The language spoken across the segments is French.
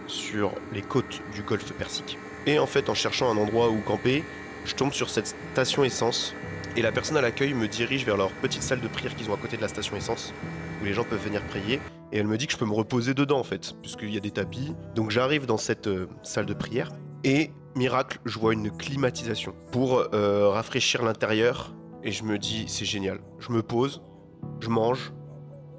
sur les côtes du golfe Persique. Et en fait, en cherchant un endroit où camper, je tombe sur cette station essence. Et la personne à l'accueil me dirige vers leur petite salle de prière qu'ils ont à côté de la station essence, où les gens peuvent venir prier. Et elle me dit que je peux me reposer dedans en fait, puisqu'il y a des tapis. Donc j'arrive dans cette salle de prière. Et miracle, je vois une climatisation pour rafraîchir l'intérieur. Et je me dis, c'est génial. Je me pose, je mange.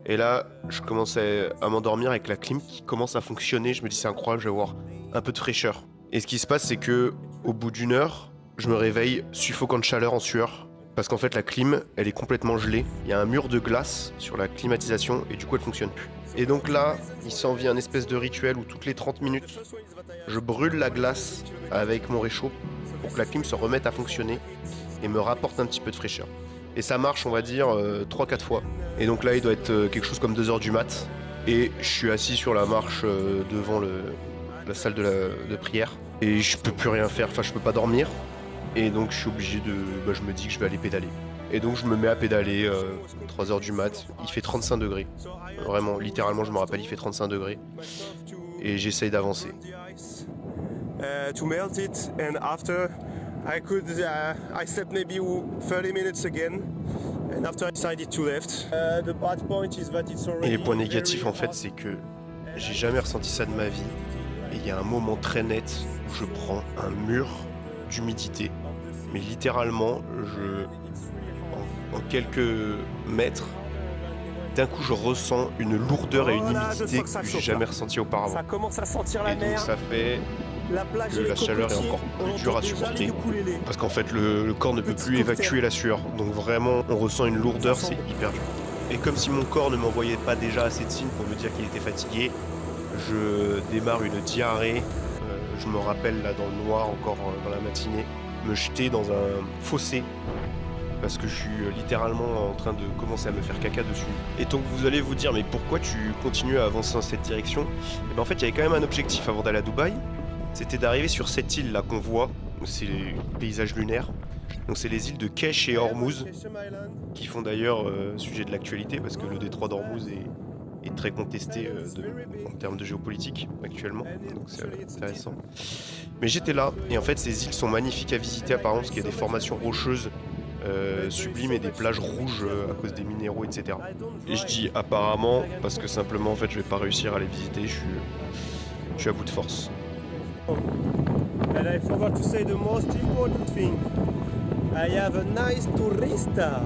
Et là, je commence à m'endormir avec la clim qui commence à fonctionner. Je me dis, c'est incroyable, je vais avoir un peu de fraîcheur. Et ce qui se passe, c'est que au bout d'une heure, je me réveille suffocant de chaleur en sueur. Parce qu'en fait, la clim, elle est complètement gelée. Il y a un mur de glace sur la climatisation et du coup, elle fonctionne plus. Et donc là, il s'en vient un espèce de rituel où toutes les 30 minutes, je brûle la glace avec mon réchaud pour que la clim se remette à fonctionner et me rapporte un petit peu de fraîcheur. Et ça marche, on va dire, 3-4 fois. Et donc là, il doit être quelque chose comme 2h du mat. Et je suis assis sur la marche devant la salle de prière. Et je peux plus rien faire, enfin je peux pas dormir. Et donc je suis obligé de... je me dis que je vais aller pédaler. Et donc je me mets à pédaler 3h du mat. Il fait 35 degrés. Vraiment, littéralement, je me rappelle, il fait 35 degrés. Et j'essaye d'avancer. To melt it, and after I slept maybe 30 minutes again, and after I decided to left. The bad point is that it's already. Et les points négatifs en fait, c'est que j'ai jamais ressenti ça de ma vie. Et il y a un moment très net où je prends un mur d'humidité. Mais littéralement, en quelques mètres, d'un coup je ressens une lourdeur et une humidité que j'ai jamais ressentie auparavant. Ça commence à sentir la Et donc mer. ça fait que la chaleur est encore plus dure à supporter. Parce qu'en fait le corps ne peut plus évacuer la sueur. Donc vraiment on ressent une lourdeur, c'est hyper dur. Et comme si mon corps ne m'envoyait pas déjà assez de signes pour me dire qu'il était fatigué, je démarre une diarrhée. Je me rappelle là dans le noir encore dans la matinée, me jeter dans un fossé parce que je suis littéralement en train de commencer à me faire caca dessus. Et donc vous allez vous dire mais pourquoi tu continues à avancer dans cette direction? Et bien en fait il y avait quand même un objectif avant d'aller à Dubaï, c'était d'arriver sur cette île là qu'on voit, c'est les paysages lunaires. Donc c'est les îles de Kesh et Hormuz qui font d'ailleurs sujet de l'actualité parce que le détroit d'Hormuz est très contesté en termes de géopolitique actuellement, donc c'est intéressant. Mais j'étais là, et en fait ces îles sont magnifiques à visiter apparemment parce qu'il y a des formations rocheuses sublimes et des plages rouges à cause des minéraux, etc. Et je dis apparemment parce que simplement en fait je vais pas réussir à les visiter, je suis à bout de force. And I forgot to say the most important thing. I have a nice tourista.